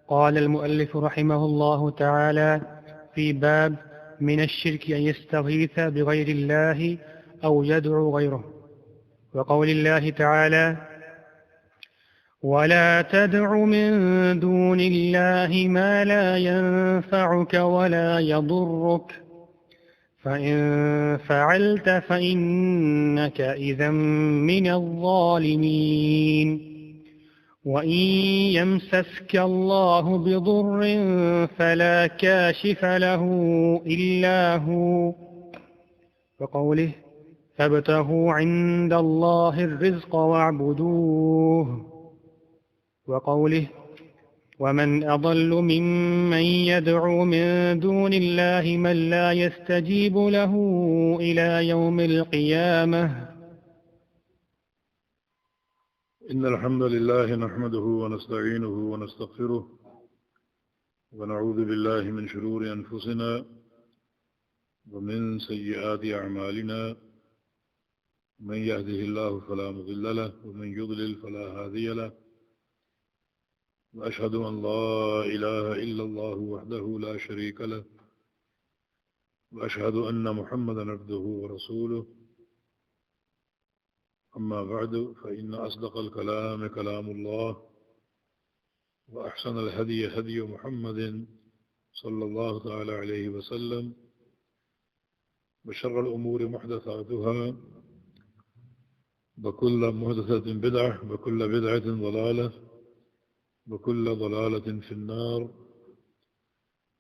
قال المؤلف رحمه الله تعالى في باب من الشرك أن يستغيث بغير الله أو يدعو غيره، وقول الله تعالى: ولا تدع من دون الله ما لا ينفعك ولا يضرك، فإن فعلت فإنك إذا من الظالمين. وإن يمسسك الله بضر فلا كاشف له إلا هو، وقوله: فابتغوا عند الله الرزق واعبدوه، وقوله: ومن أضل ممن يدعو من دون الله من لا يستجيب له إلى يوم القيامة. إن الحمد لله نحمده ونستعينه ونستغفره ونعوذ بالله من شرور أنفسنا ومن سيئات أعمالنا، من يهده الله فلا مضل له ومن يضلل فلا هادي له، وأشهد أن لا إله إلا الله وحده لا شريك له، وأشهد أن محمدا عبده ورسوله. أما بعد، فإن أصدق الكلام كلام الله، وأحسن الهدي هدي محمد صلى الله تعالى عليه وسلم، وشر الأمور محدثاتها، وكل محدثة بدعة، وكل بدعة ضلالة، وكل ضلالة في النار.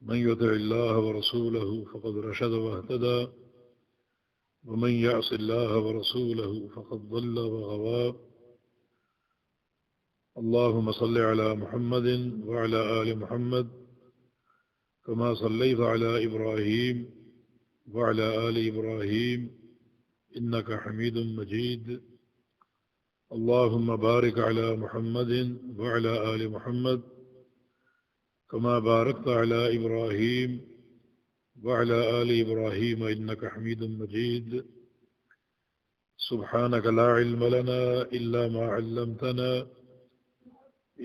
من يطع الله ورسوله فقد رشد واهتدى، ومن يعص الله ورسوله فقد ضل وغوى. اللهم صل على محمد وعلى آل محمد كما صليت على إبراهيم وعلى آل إبراهيم إنك حميد مجيد. اللهم بارك على محمد وعلى آل محمد كما باركت على إبراهيم وعلى آل إبراهيم إنك حميد مجيد. سبحانك لا علم لنا إلا ما علمتنا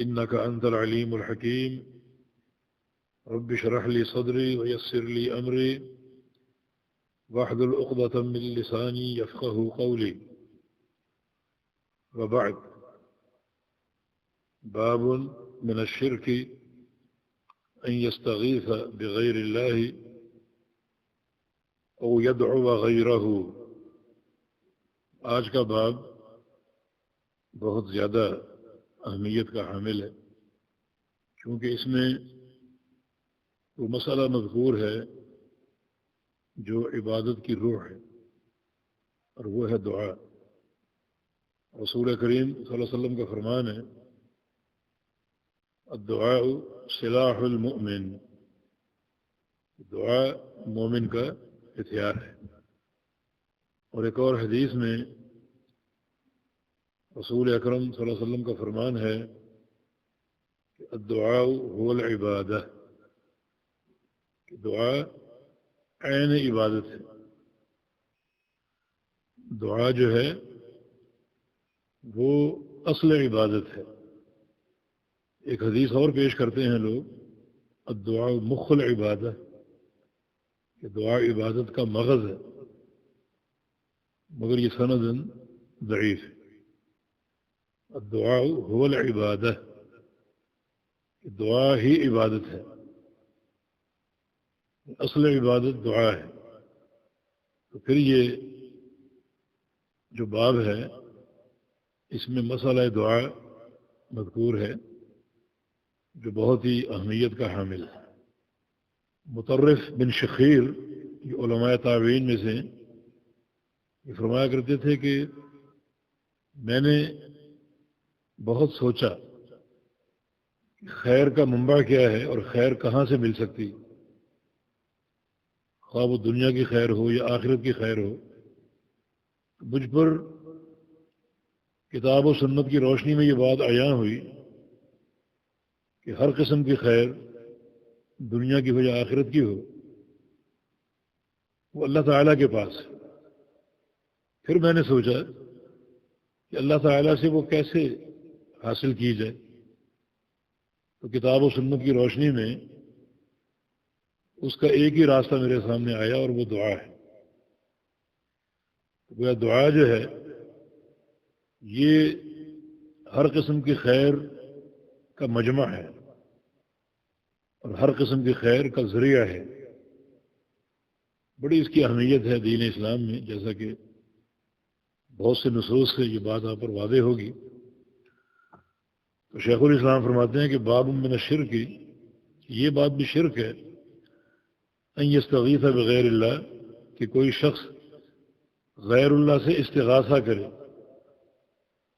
إنك أنت العليم الحكيم. رب اشرح لي صدري ويسر لي أمري واحلل عقدة من لساني يفقه قولي. وبعد، باب من الشرك أن يستغيث بغير الله او يدعو غیرہ۔ آج کا باب بہت زیادہ اہمیت کا حامل ہے، کیونکہ اس میں وہ مسئلہ مذکور ہے جو عبادت کی روح ہے، اور وہ ہے دعا۔ رسول کریم صلی اللہ علیہ وسلم کا فرمان ہے: الدعاء سلاح المؤمن، دعا مومن کا ہتھیار ہے۔ اور ایک اور حدیث میں رسول اکرم صلی اللہ علیہ وسلم کا فرمان ہے کہ الدعاء هو العبادہ، کہ دعا عین عبادت ہے۔ دعا جو ہے وہ اصل عبادت ہے۔ ایک حدیث اور پیش کرتے ہیں لوگ: الدعاء مخ العبادہ، کہ دعا عبادت کا مغز ہے، مگر یہ سند ضعیف ہے۔ الدعاء هو العبادہ، کہ دعا ہی عبادت ہے، اصل عبادت دعا ہے۔ تو پھر یہ جو باب ہے اس میں مسئلہ دعا مذکور ہے جو بہت ہی اہمیت کا حامل ہے۔ مطرف بن شخیر، یہ علماء تابعین میں سے، یہ فرمایا کرتے تھے کہ میں نے بہت سوچا کہ خیر کا منبع کیا ہے اور خیر کہاں سے مل سکتی، خواہ وہ دنیا کی خیر ہو یا آخرت کی خیر ہو۔ مجھ پر کتاب و سنت کی روشنی میں یہ بات عیاں ہوئی کہ ہر قسم کی خیر، دنیا کی ہو یا آخرت کی ہو، وہ اللہ تعالیٰ کے پاس ہے۔ پھر میں نے سوچا کہ اللہ تعالیٰ سے وہ کیسے حاصل کی جائے۔ تو کتاب و سنت کی روشنی میں اس کا ایک ہی راستہ میرے سامنے آیا اور وہ دعا ہے۔ گویا دعا جو ہے یہ ہر قسم کی خیر کا مجمع ہے اور ہر قسم کی خیر کا ذریعہ ہے۔ بڑی اس کی اہمیت ہے دین اسلام میں، جیسا کہ بہت سے نصوص سے یہ بات آپ پر واضح ہوگی۔ تو شیخ الاسلام فرماتے ہیں کہ باب من الشرک، یہ بات بھی شرک ہے، ان یستغیث بغیر اللہ، کہ کوئی شخص غیر اللہ سے استغاثہ کرے،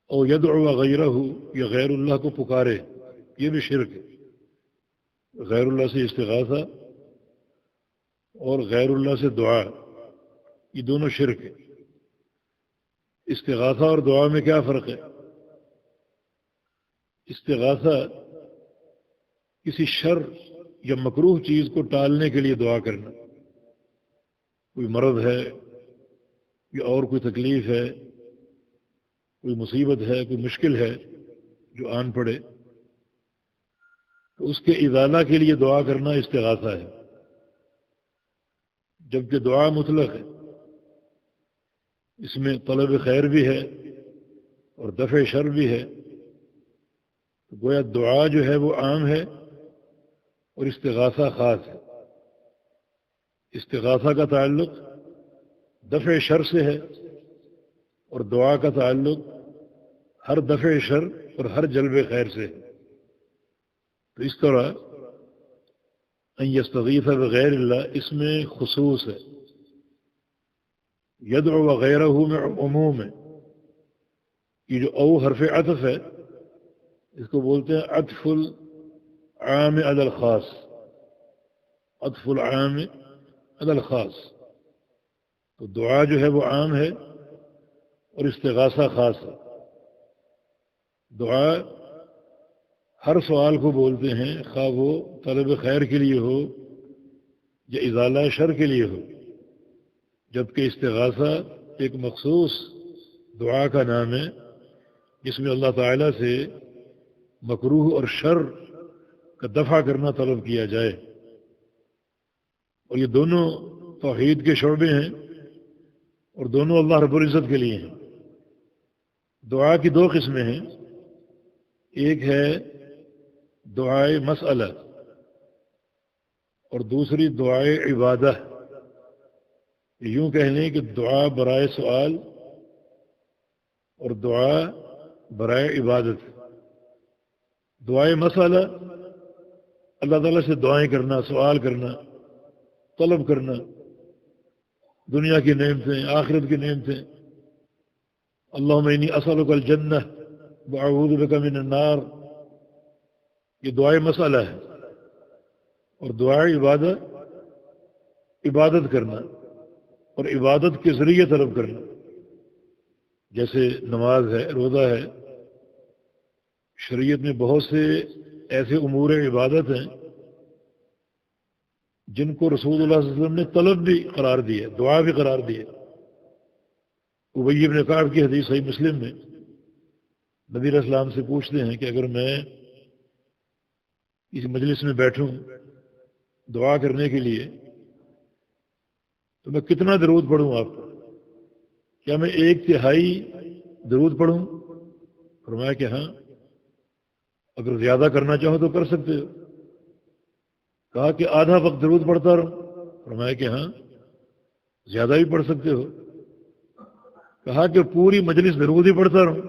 او یدعو غیرہ، یا غیر اللہ کو پکارے، یہ بھی شرک ہے۔ غیر اللہ سے استغاثہ اور غیر اللہ سے دعا، یہ دونوں شرک ہے۔ استغاثہ اور دعا میں کیا فرق ہے؟ استغاثہ کسی شر یا مکروہ چیز کو ٹالنے کے لیے دعا کرنا، کوئی مرض ہے یا اور کوئی تکلیف ہے، کوئی مصیبت ہے، کوئی مشکل ہے جو آن پڑے، تو اس کے ازالہ کے لیے دعا کرنا استغاثہ ہے۔ جبکہ دعا مطلق ہے، اس میں طلب خیر بھی ہے اور دفع شر بھی ہے۔ تو گویا دعا جو ہے وہ عام ہے اور استغاثہ خاص ہے۔ استغاثہ کا تعلق دفع شر سے ہے اور دعا کا تعلق ہر دفع شر اور ہر جلب خیر سے ہے۔ تو اس طرح ان یستغیث بغیر اللہ، اس میں خصوص ہے، یدعو وغیرہ میں عموم ہے۔ یہ جو او حرف عطف ہے، اس کو بولتے ہیں عطف العام علی الخاص، عطف العام علی الخاص۔ تو دعا جو ہے وہ عام ہے اور استغاثہ خاص ہے۔ دعا ہر سوال کو بولتے ہیں، خواہ وہ طلب خیر کے لیے ہو یا ازالہ شر کے لیے ہو، جبکہ استغاثہ ایک مخصوص دعا کا نام ہے جس میں اللہ تعالیٰ سے مکروہ اور شر کا دفع کرنا طلب کیا جائے۔ اور یہ دونوں توحید کے شعبے ہیں اور دونوں اللہ رب العزت کے لیے ہیں۔ دعا کی دو قسمیں ہیں، ایک ہے دعائے مسئلہ اور دوسری دعائے عبادہ۔ یوں کہہ لیں کہ دعا برائے سوال اور دعا برائے عبادت۔ دعائے مسئلہ اللہ تعالیٰ سے دعائیں کرنا، سوال کرنا، طلب کرنا، دنیا کی نعمتیں، آخرت کی نعمتیں۔ اللہم انی اسألک الجنہ واعوذ بک من النار، یہ دعائے مسئلہ ہے۔ اور دعائے عبادت کرنا اور عبادت کے ذریعے طلب کرنا، جیسے نماز ہے، روزہ ہے۔ شریعت میں بہت سے ایسے امور عبادت ہیں جن کو رسول اللہ صلی اللہ علیہ وسلم نے طلب بھی قرار دی ہے، دعا بھی قرار دی ہے۔ ابی بن کعب کی حدیث صحیح مسلم میں نبی علیہ السلام سے پوچھتے ہیں کہ اگر میں اس مجلس میں بیٹھوں دعا کرنے کے لیے تو میں کتنا درود پڑھوں آپ کو؟ کیا میں 1/3 درود پڑھوں؟ فرمایا کہ ہاں، اگر زیادہ کرنا چاہو تو کر سکتے ہو۔ کہا کہ آدھا وقت درود پڑھتا رہوں؟ فرمایا کہ ہاں، زیادہ بھی پڑھ سکتے ہو۔ کہا کہ پوری مجلس درود ہی پڑھتا رہوں؟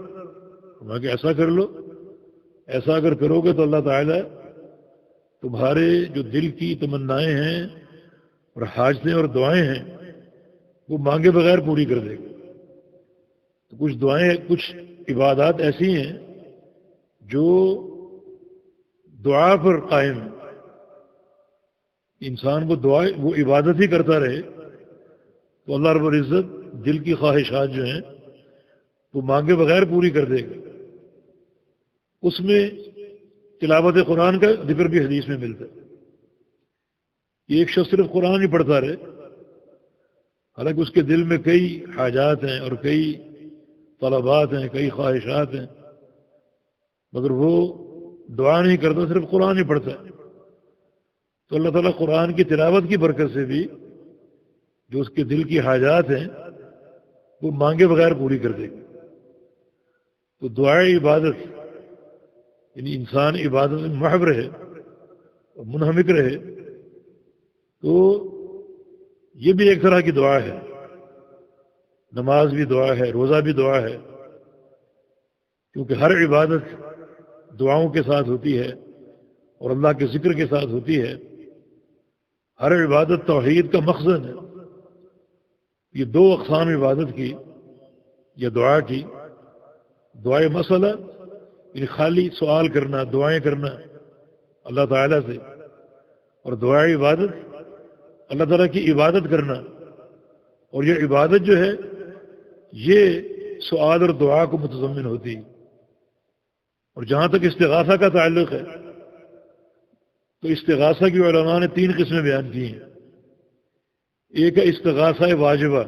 فرمایا کہ ایسا کر لو، ایسا اگر کرو گے تو اللہ تعالیٰ تمہارے جو دل کی تمنائیں ہیں اور حاجتیں اور دعائیں ہیں وہ مانگے بغیر پوری کر دے گا۔ تو کچھ دعائیں، کچھ عبادات ایسی ہیں جو دعا پر قائم ہے۔ انسان کو دعا، وہ عبادت ہی کرتا رہے تو اللہ رب العزت دل کی خواہشات جو ہیں وہ مانگے بغیر پوری کر دے گا۔ اس میں تلاوت قرآن کا ذکر بھی حدیث میں ملتا ہے۔ ایک شخص صرف قرآن ہی پڑھتا رہے، حالانکہ اس کے دل میں کئی حاجات ہیں اور کئی طلبات ہیں، کئی خواہشات ہیں، مگر وہ دعا نہیں کرتا، صرف قرآن ہی پڑھتا ہے، تو اللہ تعالیٰ قرآن کی تلاوت کی برکت سے بھی جو اس کے دل کی حاجات ہیں وہ مانگے بغیر پوری کر دے گا۔ تو دعائے عبادت، یعنی انسان عبادت میں محو رہے اور منہمک رہے، تو یہ بھی ایک طرح کی دعا ہے۔ نماز بھی دعا ہے، روزہ بھی دعا ہے، کیونکہ ہر عبادت دعاؤں کے ساتھ ہوتی ہے اور اللہ کے ذکر کے ساتھ ہوتی ہے۔ ہر عبادت توحید کا مخزن ہے۔ یہ دو اقسام عبادت کی یا دعا کی، دعائے مسئلہ یعنی خالی سوال کرنا، دعائیں کرنا اللہ تعالیٰ سے، اور دعائے عبادت اللہ تعالیٰ کی عبادت کرنا، اور یہ عبادت جو ہے یہ سوال اور دعا کو متضمن ہوتی ہے۔ اور جہاں تک استغاثہ کا تعلق ہے تو استغاثہ کی علماء نے 3 قسمیں بیان کی ہیں۔ ایک ہے استغاثہ واجبہ،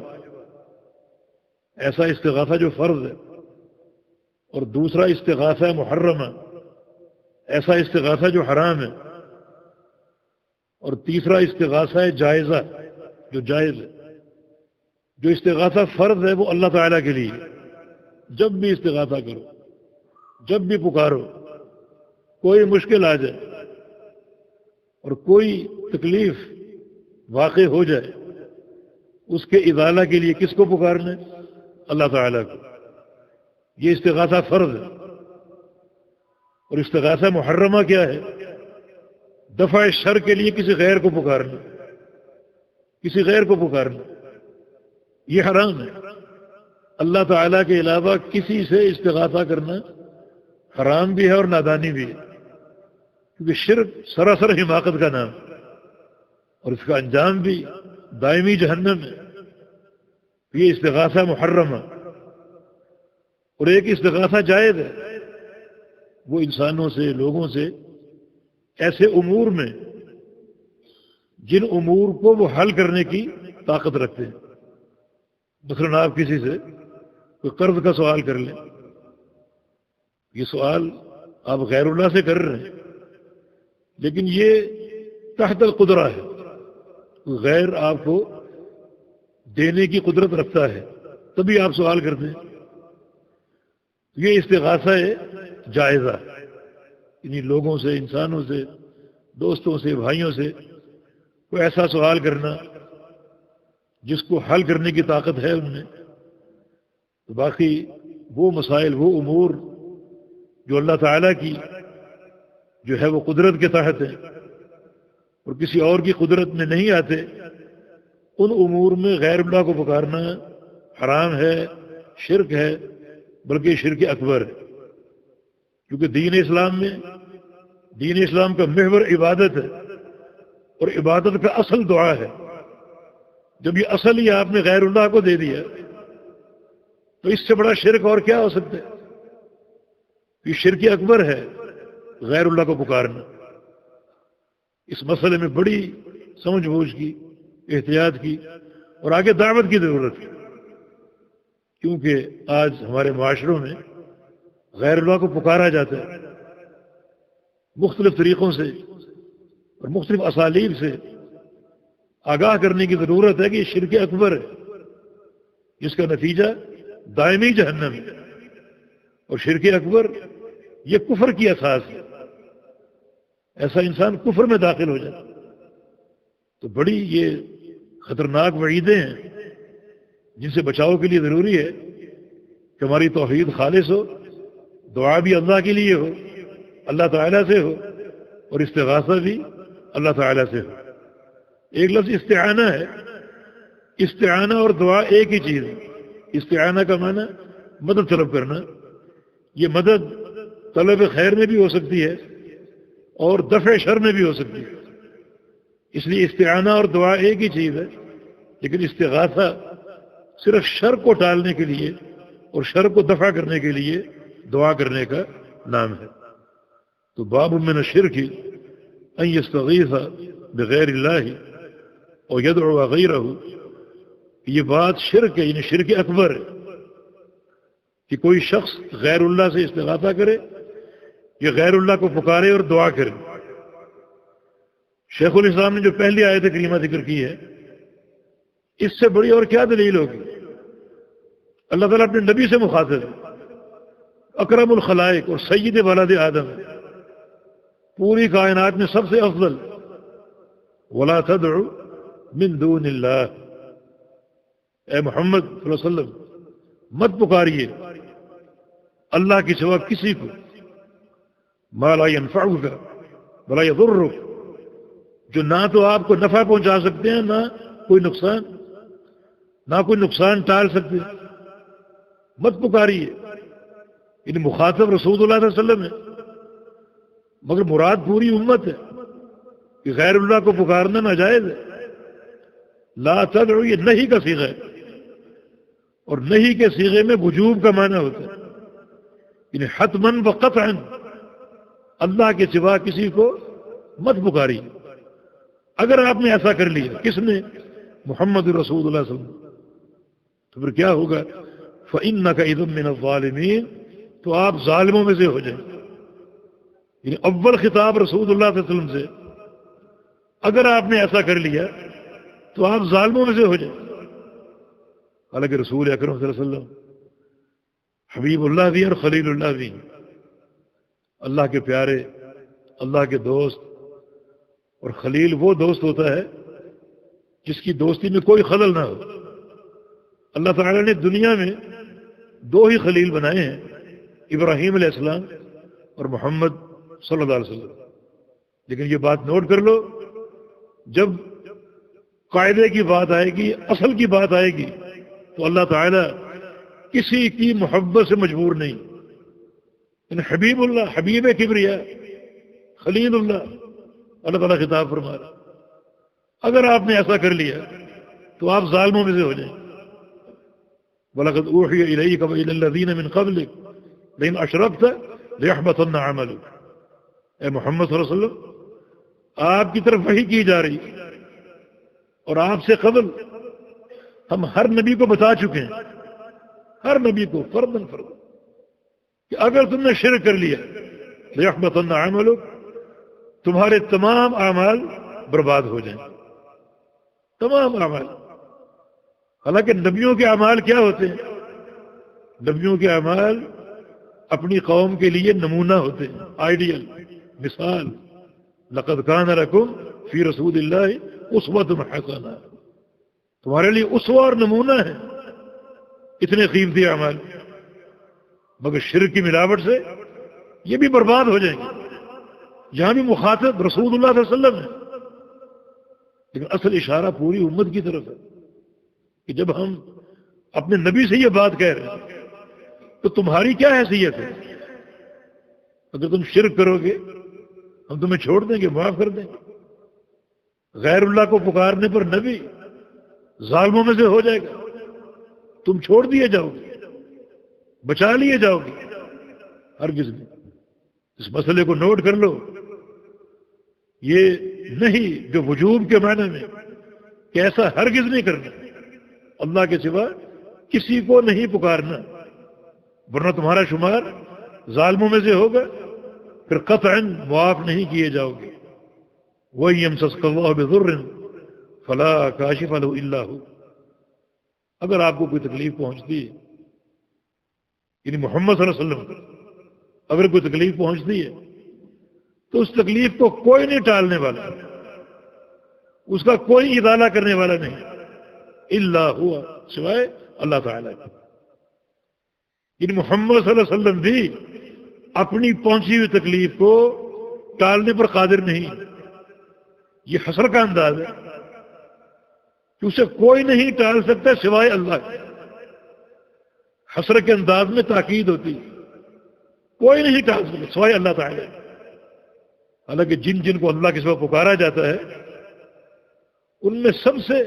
ایسا استغاثہ جو فرض ہے، اور دوسرا استغاثہ محرمہ، ایسا استغاثہ جو حرام ہے، اور تیسرا استغاثہ جائزہ جو جائز ہے۔ جو استغاثہ فرض ہے وہ اللہ تعالیٰ کے لیے، جب بھی استغاثہ کرو، جب بھی پکارو، کوئی مشکل آ جائے اور کوئی تکلیف واقع ہو جائے، اس کے ازالہ کے لیے کس کو پکارنا ہے؟ اللہ تعالیٰ کو۔ یہ استغاثہ فرض ہے۔ اور استغاثہ محرمہ کیا ہے؟ دفع شر کے لیے کسی غیر کو پکارنا، کسی غیر کو پکارنا، یہ حرام ہے۔ اللہ تعالیٰ کے علاوہ کسی سے استغاثہ کرنا حرام بھی ہے اور نادانی بھی ہے، کیونکہ شرک سراسر حماقت کا نام ہے اور اس کا انجام بھی دائمی جہنم ہے۔ یہ استغاثہ محرمہ۔ اور ایک استغاثہ جائز ہے، وہ انسانوں سے، لوگوں سے ایسے امور میں جن امور کو وہ حل کرنے کی طاقت رکھتے ہیں۔ مثلا آپ کسی سے کوئی قرض کا سوال کر لیں، یہ سوال آپ غیر اللہ سے کر رہے ہیں، لیکن یہ تحت القدرہ ہے، غیر آپ کو دینے کی قدرت رکھتا ہے، تبھی آپ سوال کرتے ہیں۔ یہ استغاثہ ہے جائزہ، یعنی لوگوں سے، انسانوں سے، دوستوں سے، بھائیوں سے کوئی ایسا سوال کرنا جس کو حل کرنے کی طاقت ہے ان میں۔ تو باقی وہ مسائل، وہ امور جو اللہ تعالیٰ کی جو ہے وہ قدرت کے تحت ہے اور کسی اور کی قدرت میں نہیں آتے، ان امور میں غیر اللہ کو پکارنا حرام ہے، شرک ہے، بلکہ شرک اکبر ہے۔ کیونکہ دین اسلام کا محور عبادت ہے، اور عبادت کا اصل دعا ہے۔ جب یہ اصل ہی آپ نے غیر اللہ کو دے دیا تو اس سے بڑا شرک اور کیا ہو سکتا ہے؟ یہ شرک اکبر ہے غیر اللہ کو پکارنا۔ اس مسئلے میں بڑی سمجھ بوجھ کی، احتیاط کی اور آگے دعوت کی ضرورت ہے، کیونکہ آج ہمارے معاشروں میں غیر اللہ کو پکارا جاتا ہے مختلف طریقوں سے اور مختلف اسالیب سے۔ آگاہ کرنے کی ضرورت ہے کہ یہ شرک اکبر ہے، جس کا نتیجہ دائمی جہنم ہے، اور شرک اکبر یہ کفر کی اساس ہے۔ ایسا انسان کفر میں داخل ہو جائے تو بڑی یہ خطرناک وعیدیں ہیں جن سے بچاؤ کے لیے ضروری ہے کہ ہماری توحید خالص ہو، دعا بھی اللہ کے لیے ہو، اللہ تعالیٰ سے ہو، اور استغاثہ بھی اللہ تعالیٰ سے ہو۔ ایک لفظ استعانہ ہے، استعانہ اور دعا ایک ہی چیز ہے۔ استعانہ کا معنی مدد طلب کرنا، یہ مدد طلب خیر میں بھی ہو سکتی ہے اور دفع شر میں بھی ہو سکتی ہے، اس لیے استعانہ اور دعا ایک ہی چیز ہے، لیکن استغاثہ صرف شر کو ٹالنے کے لیے اور شر کو دفع کرنے کے لیے دعا کرنے کا نام ہے۔ تو باب من الشرک ان یستغیث بغیر اللہ اور یدعو غیرہ، یہ بات شرک ہے، یعنی شرک اکبر ہے کہ کوئی شخص غیر اللہ سے استغاثہ کرے یہ غیر اللہ کو پکارے اور دعا کرے۔ شیخ الاسلام نے جو پہلی آیت کریمہ ذکر کی ہے، اس سے بڑی اور کیا دلیل ہوگی؟ اللہ تعالیٰ اپنے نبی سے مخاطب ہے، اکرم الخلائق اور سید ولد آدم ہے، پوری کائنات میں سب سے افضل۔ وَلَا تَدْعُ مِن دُونِ اللَّهِ، اے محمد صلی اللہ علیہ وسلم مت پکاریے اللہ کے سوا کسی کو، مَا لَا يَنفَعُكَ وَلَا يَضُرُّكَ، جو نہ تو آپ کو نفع پہنچا سکتے ہیں نہ کوئی نقصان ٹال سکتے ہیں، مت پکاریے۔ یعنی مخاطب رسول اللہ صلی اللہ علیہ وسلم ہے، مگر مراد پوری امت ہے کہ غیر اللہ کو پکارنا ناجائز ہے۔ لا تدعو یہ نہیں کا صیغہ ہے، اور نہیں کے صیغے میں وجوب کا معنی ہوتا ہے، یعنی حتماً و قطعاً اللہ کے سوا کسی کو مت پکاری۔ اگر آپ نے ایسا کر لیا، کس نے؟ محمد رسول اللہ صلی اللہ علیہ وسلم، تو پھر کیا ہوگا؟ فَإِنَّكَ إِذًا مِّنَ الظَّالِمِينَ، تو آپ ظالموں میں سے ہو جائیں۔ یعنی اول خطاب رسول اللہ صلی اللہ علیہ وسلم سے، اگر آپ نے ایسا کر لیا تو آپ ظالموں میں سے ہو جائیں۔ حالانکہ رسول اکرم صلی اللہ علیہ وسلم حبیب اللہ بھی اور خلیل اللہ بھی، اللہ کے پیارے، اللہ کے دوست، اور خلیل وہ دوست ہوتا ہے جس کی دوستی میں کوئی خلل نہ ہو۔ اللہ تعالیٰ نے دنیا میں دو ہی خلیل بنائے ہیں، ابراہیم علیہ السلام اور محمد صلی اللہ علیہ وسلم۔ لیکن یہ بات نوٹ کر لو، جب قاعدے کی بات آئے گی، اصل کی بات آئے گی، تو اللہ تعالیٰ کسی کی محبت سے مجبور نہیں۔ یعنی حبیب اللہ، حبیب کبریا، خلیل اللہ تعالیٰ خطاب فرما رہا۔ اگر آپ نے ایسا کر لیا تو آپ ظالموں میں سے ہو جائیں۔ وَلَقَدْ أُوحِيَ إِلَيْكَ وَإِلَى الَّذِينَ مِنْ قَبْلِكَ لَئِنْ أَشْرَكْتَ لَيَحْبَطَنَّ عَمَلُكَ، اے محمد صلی اللہ علیہ وسلم آپ کی طرف وحی کی جا رہی، اور آپ سے قبل ہم ہر نبی کو بتا چکے ہیں، ہر نبی کو فرداً کہ اگر تم نے شرک کر لیا لَيَحْبَطَنَّ عَمَلُكَ، تمہارے تمام اعمال برباد ہو جائیں، تمام اعمال۔ حالانکہ نبیوں کے اعمال کیا ہوتے ہیں؟ نبیوں کے اعمال اپنی قوم کے لیے نمونہ ہوتے ہیں، آئیڈیل، مثال۔ لَقَدْ كَانَ لَكُمْ فِي رَسُولِ اللَّهِ أُسْوَةٌ حَسَنَةٌ، تمہارے لیے اسوہ اور نمونہ ہے اتنے قیمتی اعمال، مگر شرک کی ملاوٹ سے یہ بھی برباد ہو جائیں گے۔ یہاں بھی مخاطب رسول اللہ صلی اللہ علیہ وسلم ہے، لیکن اصل اشارہ پوری امت کی طرف ہے کہ جب ہم اپنے نبی سے یہ بات کہہ رہے ہیں تو تمہاری کیا حیثیت ہے؟ اگر تم شرک کرو گے ہم تمہیں چھوڑ دیں گے، معاف کر دیں گے۔ غیر اللہ کو پکارنے پر نبی ظالموں میں سے ہو جائے گا، تم چھوڑ دیے جاؤ گے، بچا لیے جاؤ گے، ہرگز نہیں۔ اس مسئلے کو نوٹ کر لو، یہ نہیں جو وجوب کے معنی میں کہ ایسا ہرگز نہیں کرنا، اللہ کے سوا کسی کو نہیں پکارنا، ورنہ تمہارا شمار ظالموں میں سے ہوگا، پھر قطعاً معاف نہیں کیے جاؤ گے۔ وَإِن يَمْسَسْكَ اللَّهُ بِضُرٍّ فَلَا كَاشِفَ لَهُ إِلَّا هُوَ، اگر آپ کو کوئی تکلیف پہنچتی ہے، یعنی محمد صلی اللہ علیہ وسلم کو اگر کوئی تکلیف پہنچتی ہے تو اس تکلیف کو کوئی نہیں ٹالنے والا، اس کا کوئی ازالہ کرنے والا نہیں، الا ہوا، سوائے اللہ تعالیٰ کی۔ یعنی محمد صلی اللہ علیہ وسلم بھی اپنی پہنچی ہوئی تکلیف کو ٹالنے پر قادر نہیں۔ یہ حسر کا انداز ہے کہ اسے کوئی نہیں ٹال سکتا سوائے اللہ کے۔ حسر کے انداز میں تاکید ہوتی، کوئی نہیں ٹال سکتا سوائے اللہ تعالیٰ۔ حالانکہ جن جن کو اللہ کے سوا پکارا جاتا ہے ان میں سب سے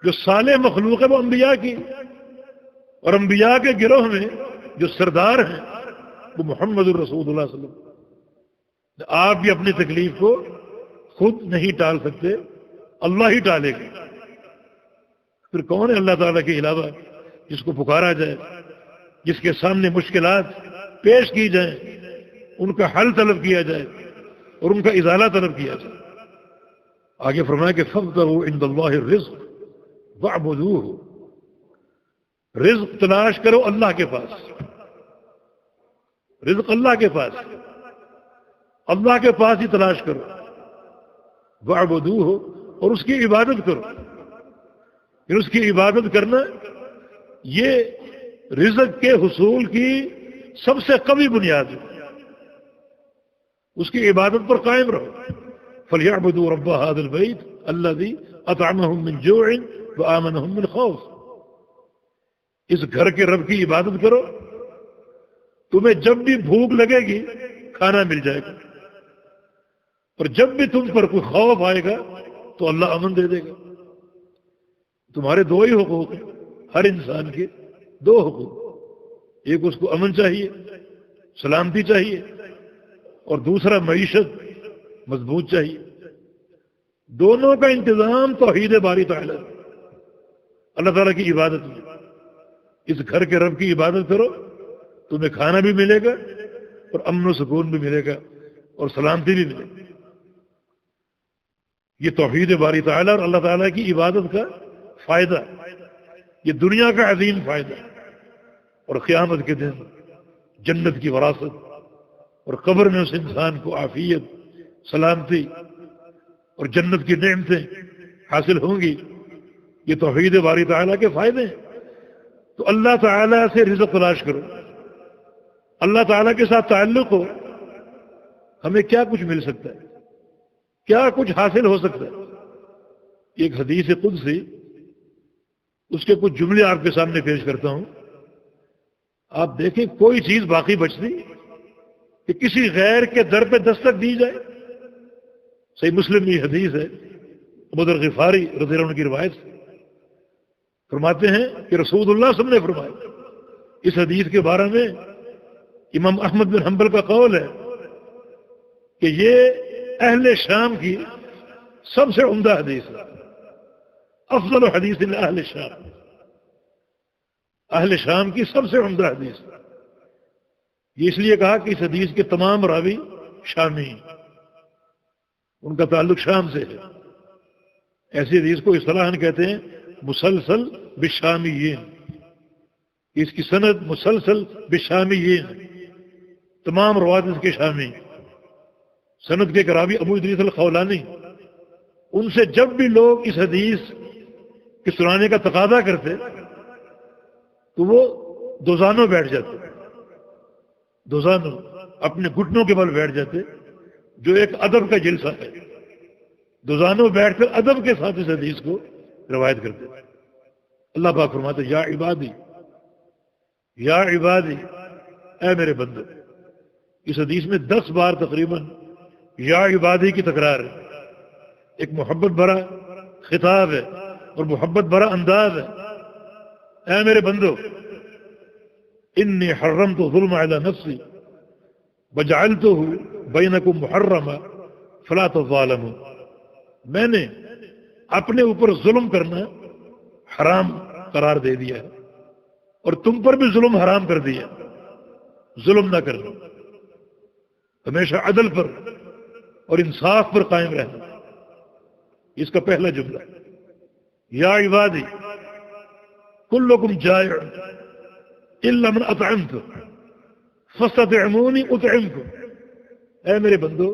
جو صالح مخلوق ہے وہ انبیاء کی، اور انبیاء کے گروہ میں جو سردار ہیں وہ محمد الرسول اللہ صلی اللہ علیہ وسلم۔ آپ بھی اپنی تکلیف کو خود نہیں ٹال سکتے، اللہ ہی ٹالے گا۔ پھر کون ہے اللہ تعالیٰ کے علاوہ جس کو پکارا جائے، جس کے سامنے مشکلات پیش کی جائیں، ان کا حل طلب کیا جائے اور ان کا ازالہ طلب کیا جائے۔ آگے فرمایا کہ فابتغوا عند اللہ الرزق واعبدوہ، رزق تلاش کرو اللہ کے پاس، رزق اللہ کے پاس، اللہ کے پاس ہی تلاش کرو، واعبدوہ، اور اس کی عبادت کرو۔ پھر اس کی عبادت کرنا یہ رزق کے حصول کی سب سے قوی بنیاد ہے، اس کی عبادت پر قائم رہو۔ فَلْيَعْبُدُوا رَبَّ هَذَا الْبَيْتِ الَّذِي أَطْعَمَهُم مِّن جُوعٍ وَآمَنَهُم مِّنْ خَوْفٍ، اس گھر کے رب کی عبادت کرو، تمہیں جب بھی بھوک لگے گی کھانا مل جائے گا، اور جب بھی تم پر کوئی خوف آئے گا تو اللہ امن دے دے گا۔ تمہارے دو ہی حقوق ہیں، ہر انسان کے دو حقوق، ایک اس کو امن چاہیے، سلامتی چاہیے، اور دوسرا معیشت مضبوط چاہیے۔ دونوں کا انتظام توحید باری تعالیٰ، اللہ تعالیٰ کی عبادت میں۔ اس گھر کے رب کی عبادت کرو، تمہیں کھانا بھی ملے گا اور امن و سکون بھی ملے گا اور سلامتی بھی ملے گی۔ یہ توحید باری تعالیٰ اور اللہ تعالیٰ کی عبادت کا فائدہ، یہ دنیا کا عظیم فائدہ، اور قیامت کے دن جنت کی وراثت، اور قبر میں اس انسان کو عافیت، سلامتی اور جنت کی نعمتیں حاصل ہوں گی۔ یہ توحید باری تعالیٰ کے فائدے ہیں۔ تو اللہ تعالیٰ سے رزق تلاش کرو، اللہ تعالیٰ کے ساتھ تعلق ہو، ہمیں کیا کچھ مل سکتا ہے، کیا کچھ حاصل ہو سکتا ہے۔ ایک حدیث قدسی، اس کے کچھ جملے آپ کے سامنے پیش کرتا ہوں۔ آپ دیکھیں کوئی چیز باقی بچتی کہ کسی غیر کے در پہ دستک دی جائے۔ صحیح مسلم میں یہ حدیث ہے، ابو ذر غفاری رضی اللہ عنہ کی روایت سے فرماتے ہیں کہ رسول اللہ صلی اللہ علیہ وسلم نے فرمایا، اس حدیث کے بارے میں امام احمد بن حنبل کا قول ہے کہ یہ اہل شام کی سب سے عمدہ حدیث ہے، افضل حدیث اہل شام، اہل شام کی سب سے عمدہ حدیث۔ یہ اس لیے کہا کہ اس حدیث کے تمام راوی شامی ہیں، ان کا تعلق شام سے ہے۔ ایسی حدیث کو اصطلاحاً کہتے ہیں مسلسل بالشامیین، اس کی سند مسلسل بالشامیین، تمام روایت اس کے شامی۔ سند کے راوی ابو ادریس الخولانی، ان سے جب بھی لوگ اس حدیث کے سنانے کا تقاضا کرتے تو وہ دوزانوں بیٹھ جاتے، دوزانوں اپنے گھٹنوں کے بل بیٹھ جاتے، جو ایک ادب کا جلسہ ہے۔ دوزانوں بیٹھ کر ادب کے ساتھ اس حدیث کو روایت کرتے۔ اللہ پاک فرماتے یا عبادی، یا عبادی، اے میرے بندے۔ اس حدیث میں 10 بار تقریباً یا عبادی کی تکرار ہے۔ ایک محبت بھرا خطاب ہے اور محبت بھرا انداز ہے۔ اے میرے بندو، انی حرمت ظلم علی نفسی وجعلتہ بینکم محرما فلا تظالموا، میں نے اپنے اوپر ظلم کرنا حرام قرار دے دیا ہے اور تم پر بھی ظلم حرام کر دیا، ظلم نہ کرنا، ہمیشہ عدل پر اور انصاف پر قائم رہنا۔ اس کا پہلا جملہ یا عبادی کلکم جائع الا من اطعمت فاستطعمونی اطعمکم، اے میرے بندو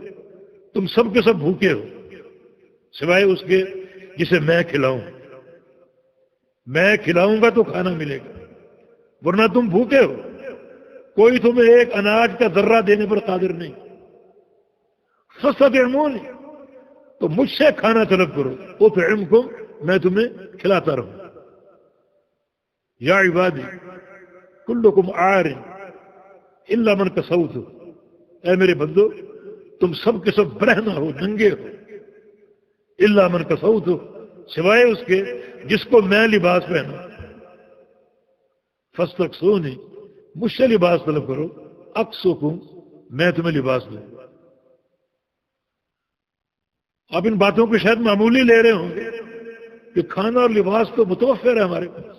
تم سب کے سب بھوکے ہو سوائے اس کے جسے میں کھلاؤں، میں کھلاؤں گا تو کھانا ملے گا، ورنہ تم بھوکے ہو، کوئی تمہیں ایک اناج کا ذرہ دینے پر قادر نہیں۔ فاستطعمونی، تو مجھ سے کھانا طلب کرو، اطعمکم، میں تمہیں کھلاتا رہوں۔ یا عبادی کلکم عار الا من کسوت، اے میرے بندو تم سب کے سب برہنہ ہو، ننگے ہو، الا من کسوت، سوائے اس کے جس کو میں لباس پہنا۔ فاستکسونی، مجھ سے لباس طلب کرو، اکسوکم، میں تمہیں لباس دوں۔ آپ ان باتوں کو شاید معمولی لے رہے ہوں گے کہ کھانا اور لباس تو متوفر ہے ہمارے پاس،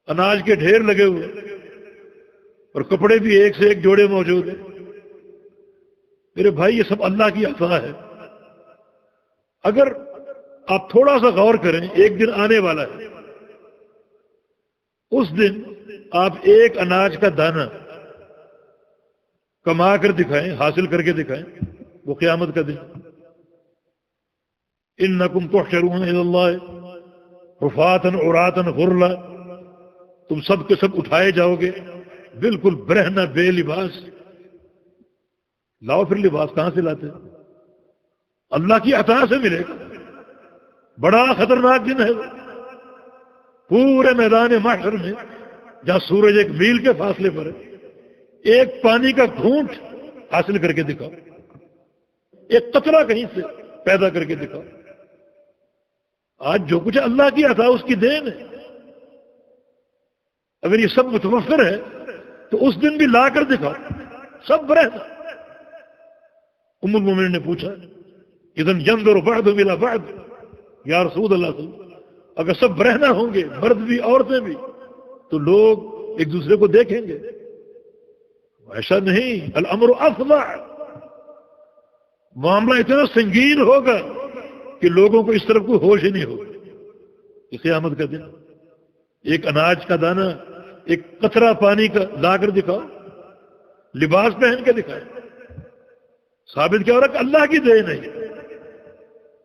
اناج کے ڈھیر لگے ہوئے اور کپڑے بھی ایک سے ایک جوڑے موجود ہیں، میرے بھائی یہ سب اللہ کی عطا ہے. اگر آپ تھوڑا سا غور کریں، ایک دن آنے والا ہے، اس دن آپ ایک اناج کا دانہ کما کر دکھائیں، حاصل کر کے دکھائیں، وہ قیامت کا دن. انکم تحشرون الی اللہ حفاۃ عراۃ غرلا، تم سب کے سب اٹھائے جاؤ گے بالکل برہنہ بے لباس. لاؤ پھر لباس کہاں سے لاتے؟ اللہ کی عطا سے ملے گا. بڑا خطرناک دن ہے وہ. پورے میدان محشر میں جہاں سورج ایک میل کے فاصلے پر ہے، ایک پانی کا گھونٹ حاصل کر کے دکھاؤ، ایک قطرہ کہیں سے پیدا کر کے دکھاؤ. آج جو کچھ اللہ کی عطا اس کی دین ہے. اگر یہ سب متوفر ہے تو اس دن بھی لا کر دکھاؤ، سب رہنا. ام المومنین نے پوچھا اذن ينظر بعضهم الى بعض، یا رسول اللہ صلی اللہ علیہ وسلم اگر سب رہنا ہوں گے، مرد بھی عورتیں بھی، تو لوگ ایک دوسرے کو دیکھیں گے. ایسا نہیں، الامر افظع، معاملہ اتنا سنگین ہوگا کہ لوگوں کو اس طرف کوئی ہوش ہی نہیں ہوگا. یہ قیامت کا دن. ایک اناج کا دانہ، ایک قطرہ پانی کا لا کر دکھاؤ، لباس پہن کے دکھائے. ثابت کیا ہو رہا کہ اللہ کی دین ہے.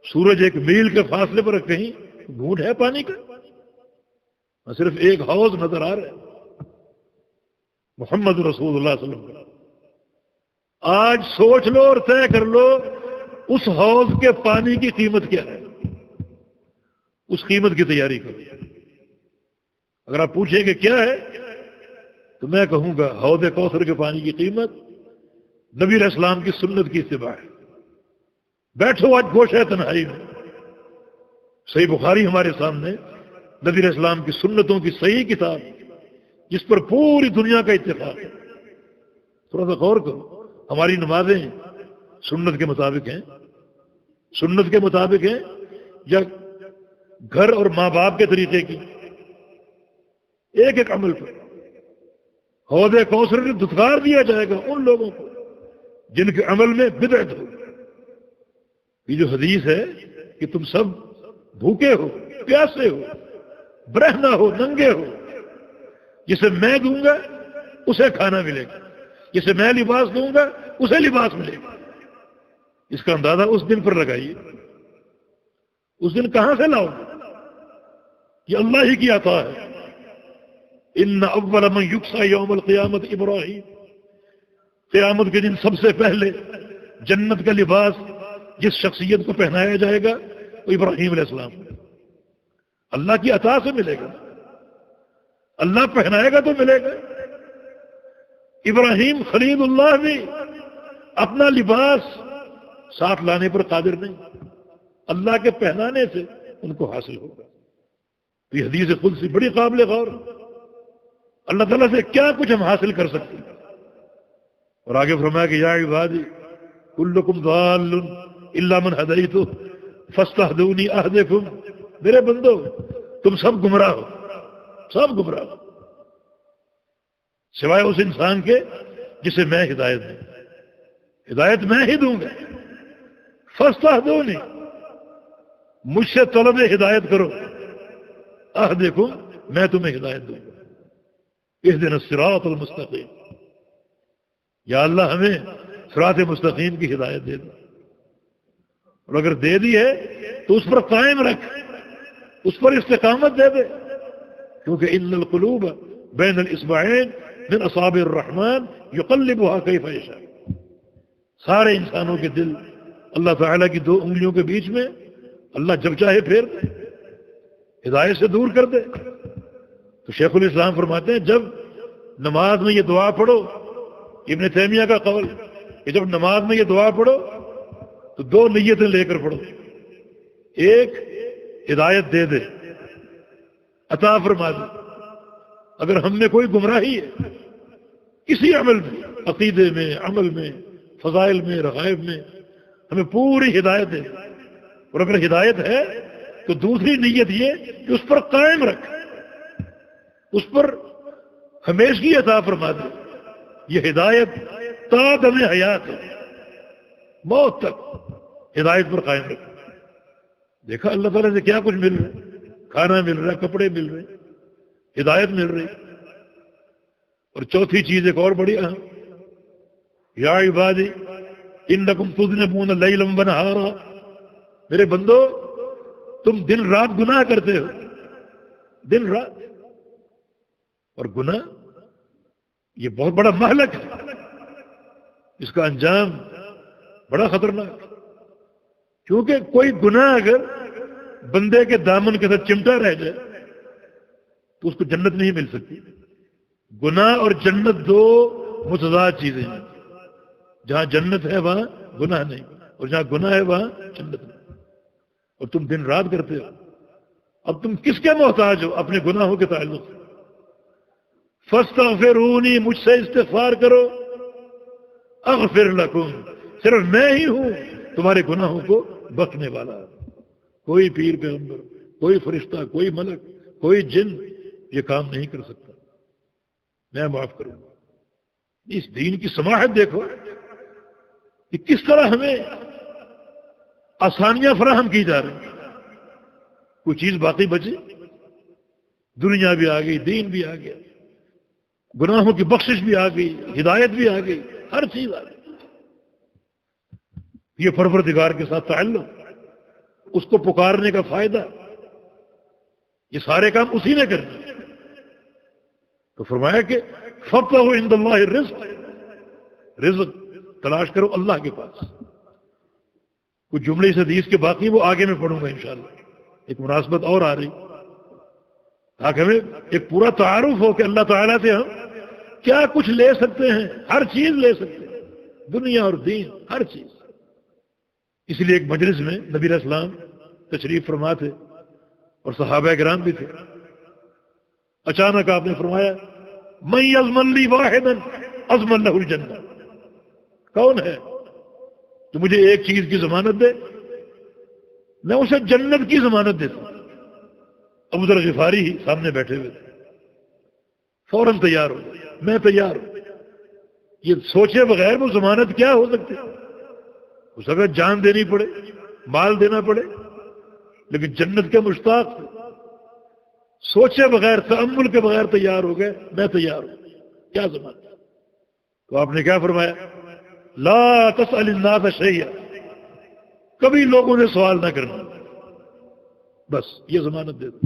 سورج ایک میل کے فاصلے پر کہیں گھونٹ ہے پانی کا، صرف ایک حوض نظر آ رہا ہے، محمد رسول اللہ صلی اللہ علیہ وسلم. آج سوچ لو اور طے کر لو اس حوض کے پانی کی قیمت کیا ہے. اس قیمت کی تیاری کرو. اگر آپ پوچھیں کہ کیا ہے تو میں کہوں گا حوض کوثر کے پانی کی قیمت نبی علیہ السلام کی سنت کی اتباع ہے. بیٹھو آج گوشہ تنہائی میں، صحیح بخاری ہمارے سامنے، نبی علیہ السلام کی سنتوں کی صحیح کتاب جس پر پوری دنیا کا اتفاق ہے. تھوڑا سا غور کرو. ہماری نمازیں سنت کے مطابق ہیں، سنت کے مطابق ہیں یا گھر اور ماں باپ کے طریقے کی؟ ایک ایک عمل پر حوض کوثر سے دھتکار دیا جائے گا ان لوگوں کو جن کے عمل میں بدعت ہو. یہ جو حدیث ہے کہ تم سب بھوکے ہو، پیاسے ہو، برہنہ ہو، ننگے ہو، جسے میں دوں گا اسے کھانا ملے گا، جسے میں لباس دوں گا اسے لباس ملے گا. اس کا اندازہ اس دن پر لگائیے. اس دن کہاں سے لاؤ؟ یہ اللہ ہی کی عطا ہے. ان اول من یکسا یوم القیامت ابراہیم، قیامت کے دن سب سے پہلے جنت کا لباس جس شخصیت کو پہنایا جائے گا وہ ابراہیم علیہ السلام. اللہ کی عطا سے ملے گا، اللہ پہنائے گا تو ملے گا. ابراہیم خلیل اللہ بھی اپنا لباس ساتھ لانے پر قادر نہیں، اللہ کے پہنانے سے ان کو حاصل ہوگا. یہ حدیث قدسی بڑی قابل غور. اللہ تعالیٰ سے کیا کچھ ہم حاصل کر سکتے ہیں. اور آگے فرمایا کہ یا عبادی کلکم ضال الا من ہدیت فاستہدونی اہدکم، میرے بندو تم سب گمراہ ہو، سب گمراہ ہو سوائے اس انسان کے جسے میں ہدایت دوں. ہدایت میں ہی دوں گا. فاستہدونی، مجھ سے طلب ہدایت کرو، اہدکم، میں تمہیں ہدایت دوں گا. اہدنا الصراط المستقیم، یا اللہ ہمیں صراط مستقیم کی ہدایت دے دو. اور اگر دے دی ہے تو اس پر قائم رکھ، اس پر استقامت دے دے، کیونکہ ان القلوب بین الاصبعین من اصابع الرحمن یقلبها کیف یشاء. سارے انسانوں کے دل اللہ تعالیٰ کی 2 انگلیوں کے بیچ میں اللہ جب چاہے پھیر دے، ہدایت سے دور کر دے. تو شیخ الاسلام فرماتے ہیں جب نماز میں یہ دعا پڑھو، ابن تیمیہ کا قول کہ جب نماز میں یہ دعا پڑھو تو 2 نیتیں لے کر پڑھو. ایک، ہدایت دے دے، عطا فرما دے. اگر ہم میں کوئی گمراہی ہے کسی عمل میں، عقیدے میں، عمل میں، فضائل میں، رغائب میں، ہمیں پوری ہدایت دے. اور اگر ہدایت ہے تو دوسری نیت یہ کہ اس پر قائم رکھ، اس پر ہمیشگی عطا فرما دے. یہ ہدایت تا دم حیات ہے. موت تک ہدایت پر قائم رکھو۔ دیکھا اللہ تعالیٰ سے کیا کچھ مل رہا ہے، کھانا مل رہا ہے، کپڑے مل رہے ہیں، ہدایت مل رہی۔ اور چوتھی چیز ایک اور بڑی اہم، یا عبادی انکم تذنبون لیلا ونہارا، میرے بندو تم دن رات گناہ کرتے ہو، دن رات۔ اور گناہ یہ بہت بڑا مہلک ہے، اس کا انجام بڑا خطرناک ہے، کیونکہ کوئی گناہ اگر بندے کے دامن کے ساتھ چمٹا رہ جائے تو اس کو جنت نہیں مل سکتی۔ گناہ اور جنت دو متضاد چیزیں ہیں، جہاں جنت ہے وہاں گناہ نہیں، اور جہاں گناہ ہے وہاں جنت نہیں۔ اور تم دن رات کرتے ہو، اب تم کس کے محتاج ہو؟ اپنے گناہوں کے تعلق سے۔ فاستغفرونی، مجھ سے استغفار کرو، اغفر لکم، صرف میں ہی ہوں تمہارے گناہوں کو بخشنے والا۔ کوئی پیر پیغمبر، کوئی فرشتہ، کوئی ملک، کوئی جن یہ کام نہیں کر سکتا، میں معاف کروں گا۔ اس دین کی سماحت دیکھو کہ کس طرح ہمیں آسانیاں فراہم کی جا رہی ہیں۔ کوئی چیز باقی بچی؟ دنیا بھی آ گئی، دین بھی آ گیا، گناہوں کی بخشش بھی آ گئی، ہدایت بھی آ گئی، ہر چیز آ گئی۔ یہ پروردگار کے ساتھ تعلق، اس کو پکارنے کا فائدہ، یہ سارے کام اسی نے کرنے۔ تو فرمایا کہ فَابْتَغُوا عِندَ اللَّهِ الرِّزْقَ، رزق تلاش کرو اللہ کے پاس۔ کچھ جملے اس حدیث کے باقی وہ آگے میں پڑھوں گا انشاءاللہ، ایک مناسبت اور آ رہی، تاکہ ہمیں ایک پورا تعارف ہو کہ اللہ تعالیٰ سے ہم کیا کچھ لے سکتے ہیں، ہر چیز لے سکتے ہیں، دنیا اور دین، ہر چیز۔ اس لیے ایک مجلس میں نبی علیہ السلام تشریف فرما تھے اور صحابہ کرام بھی تھے۔ اچانک آپ نے فرمایا من یضمن لی واحدا اضمن لہ الجنہ، کون ہے تو مجھے ایک چیز کی ضمانت دے، میں اسے جنت کی ضمانت دیتا ہوں۔ ابو ذر غفاری ہی سامنے بیٹھے ہوئے تھے، فوراً تیار ہو گئے، میں تیار ہوں۔ یہ سوچے بغیر وہ ضمانت کیا ہو سکتی، اس اگر جان دینی پڑے، مال دینا پڑے، لیکن جنت کے مشتاق تھے، سوچے بغیر، تأمل کے بغیر تیار ہو گئے، میں تیار ہوں، کیا ضمانت۔ تو آپ نے کیا فرمایا؟ لا تسأل الناس شیئا، کبھی لوگوں سے سوال نہ کرنا، بس یہ ضمانت دے دو۔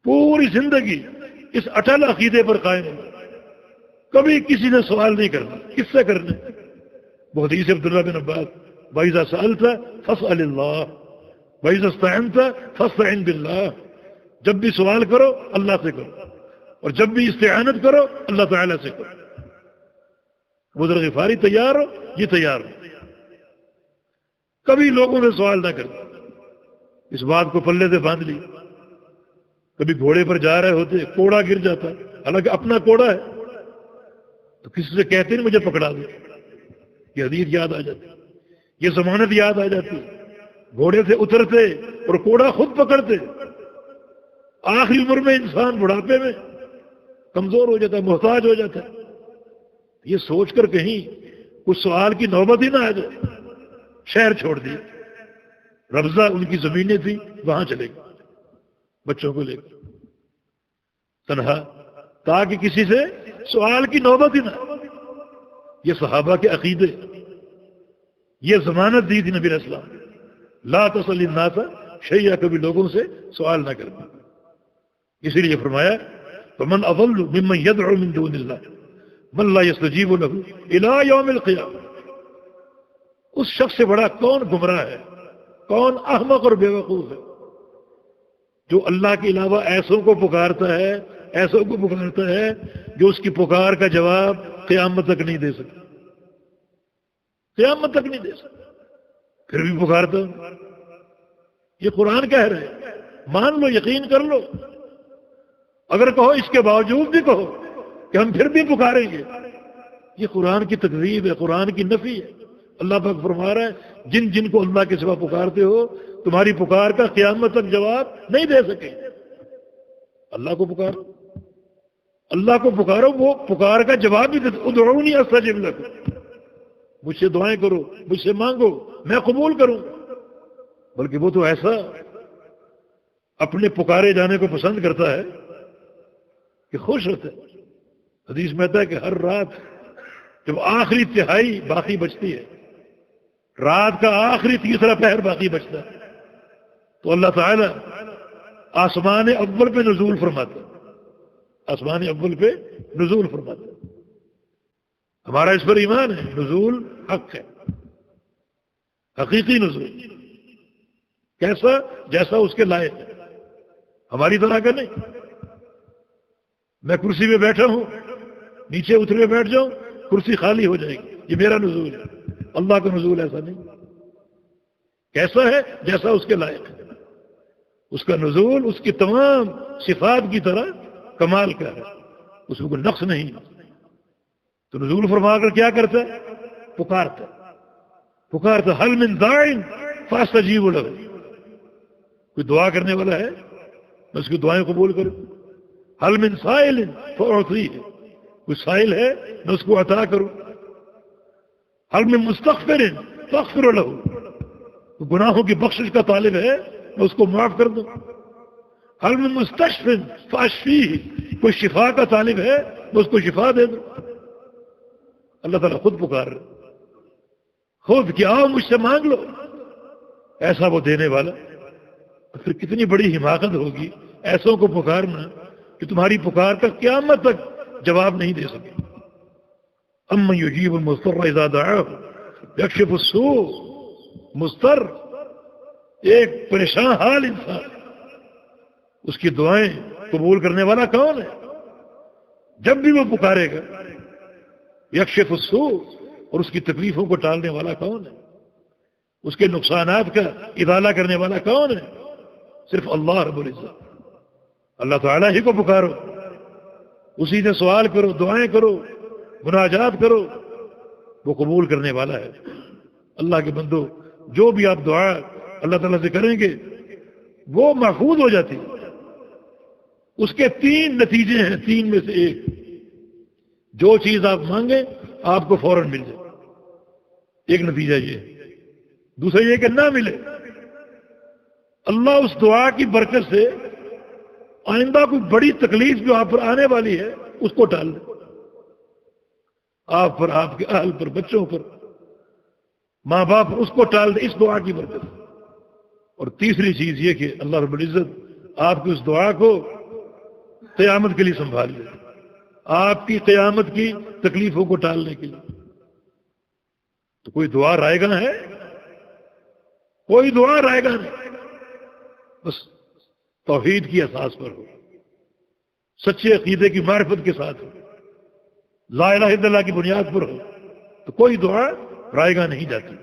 پوری زندگی اس اٹل عقیدے پر قائم ہو، کبھی کسی نے سوال نہیں کرنا، کس سے کرنے؟ وہ حدیث عبداللہ بن عباس، وَإِذَا سَأَلْتَ فَاسْأَلِ اللَّهَ وَإِذَا اسْتَعِنْتَ فَاسْتَعِنْ بِاللَّهِ، جب بھی سوال کرو اللہ سے کرو، اور جب بھی استعانت کرو اللہ تعالیٰ سے کرو۔ ابو ذر غفاری تیار ہو، یہ تیار ہو، کبھی لوگوں سے سوال نہ کرو۔ اس بات کو پلے سے باندھ لی۔ کبھی گھوڑے پر جا رہے ہوتے، کوڑا گر جاتا، حالانکہ اپنا کوڑا ہے، تو کسی سے کہتے نہیں مجھے پکڑا دو، یہ حدیث یاد آ جاتی، یہ ضمانت یاد آ جاتی۔ گھوڑے سے اترتے اور کوڑا خود پکڑتے۔ آخری عمر میں انسان بڑھاپے میں کمزور ہو جاتا ہے، محتاج ہو جاتا ہے، یہ سوچ کر کہیں کچھ سوال کی نوبت ہی نہ آ جائے، شہر چھوڑ دیے، ربضہ ان کی زمینیں تھی، وہاں چلے گئے بچوں کو لے کر تنہا، تاکہ کسی سے سوال کی نوبت ہی نہ آئے۔ یہ صحابہ کے عقیدے، یہ ضمانت دی تھی نبی علیہ السلام، لا تسأل الناس شیئا، کبھی لوگوں سے سوال نہ کرنا۔ اسی لیے فرمایا فمن اضل ممن يدعو من دون اللہ من لا يستجیب له الى یوم القیامہ، اس شخص سے بڑا کون گمراہ ہے، کون احمق اور بے وقوف ہے، جو اللہ کے علاوہ ایسوں کو پکارتا ہے، ایسوں کو پکارتا ہے جو اس کی پکار کا جواب قیامت تک نہیں دے سکتا، قیامت تک نہیں دے سکتا، پھر بھی پکارتا ہوں۔ یہ قرآن کہہ رہے ہیں، مان لو، یقین کر لو، اگر کہو اس کے باوجود بھی کہو کہ ہم پھر بھی پکاریں گے، یہ قرآن کی تکذیب ہے، قرآن کی نفی ہے۔ اللہ پاک فرما رہا ہے جن جن کو اللہ کے سوا پکارتے ہو تمہاری پکار کا قیامت تک جواب نہیں دے سکے۔ اللہ کو پکارو، اللہ کو پکارو، وہ پکار کا جواب بھی دیتے، ادعونی استجب لکم، مجھ سے دعائیں کرو، مجھ سے مانگو، میں قبول کروں. بلکہ وہ تو ایسا اپنے پکارے جانے کو پسند کرتا ہے کہ خوش ہوتا ہے. حدیث میں آتا ہے کہ ہر رات جب آخری تہائی باقی بچتی ہے، رات کا آخری تیسرا پہر باقی بچتا ہے، تو اللہ تعالیٰ آسمان اول پہ نزول فرماتا ہے. آسمان اول پہ نزول فرماتا ہے. ہمارا اس پر ایمان ہے، نزول حق ہے، حقیقی نزول. کیسا؟ جیسا اس کے لائق ہے، ہماری طرح کا نہیں. میں کرسی پہ بیٹھا ہوں، نیچے اتر کے بیٹھ جاؤں، کرسی خالی ہو جائے گی، یہ میرا نزول ہے. اللہ کا نزول ایسا نہیں. کیسا ہے؟ جیسا اس کے لائق ہے. اس کا نزول اس کی تمام صفات کی طرح کمال کا ہے، اس میں کوئی نقص نہیں. تو نزول فرما کر کیا کرتا ہے؟ پکارتا حل من داعٍ فاستجیب لہ. کوئی دعا کرنے والا ہے میں اس کی دعائیں قبول کروں. حل من سائل فاعطیہ. کوئی سائل ہے میں اس کو عطا کروں. حل من مستغفر فاغفر لہ. کوئی گناہوں کی بخشش کا طالب ہے میں اس کو معاف کر دوں. حل من مستشفٍ فاشفیہ. کوئی شفا کا طالب ہے میں اس کو شفا دے دوں. اللہ تعالیٰ خود پکار رہے، خود کہ آؤ مجھ سے مانگ لو. ایسا وہ دینے والا. پھر کتنی بڑی حماقت ہوگی ایسوں کو پکارنا کہ تمہاری پکار کا قیامت تک جواب نہیں دے سکے. امن یجیب المضطر اذا دعاہ یکشف السوء. مضطر ایک پریشان حال انسان، اس کی دعائیں قبول کرنے والا کون ہے؟ جب بھی وہ پکارے گا. یکشف السوء، اور اس کی تکلیفوں کو ٹالنے والا کون ہے؟ اس کے نقصانات کا ازالہ کرنے والا کون ہے؟ صرف اللہ رب العزت. اللہ تعالیٰ ہی کو پکارو، اسی سے سوال کرو، دعائیں کرو، مناجات کرو، وہ قبول کرنے والا ہے. اللہ کے بندو، جو بھی آپ دعا اللہ تعالیٰ سے کریں گے وہ محفوظ ہو جاتی ہے. اس کے 3 نتیجے ہیں، 3 میں سے ایک. جو چیز آپ مانگیں آپ کو فوراً مل جائے، ایک نتیجہ یہ ہے. دوسرا یہ کہ نہ ملے، اللہ اس دعا کی برکت سے آئندہ کوئی بڑی تکلیف جو آپ پر آنے والی ہے اس کو ٹال دے. آپ پر، آپ کے اہل پر، بچوں پر، ماں باپ پر، اس کو ٹال دے اس دعا کی برکت سے. اور تیسری چیز یہ کہ اللہ رب العزت آپ کی اس دعا کو قیامت کے لیے سنبھال لے، آپ کی قیامت کی تکلیفوں کو ٹالنے کے لیے. تو کوئی دعا رائے گا ہے؟ کوئی دعا رائے گا نہیں. بس توحید کی اساس پر ہو، سچے عقیدے کی معرفت کے ساتھ ہو، لا الہ الا اللہ کی بنیاد پر ہو، تو کوئی دعا رائے گا نہیں جاتی.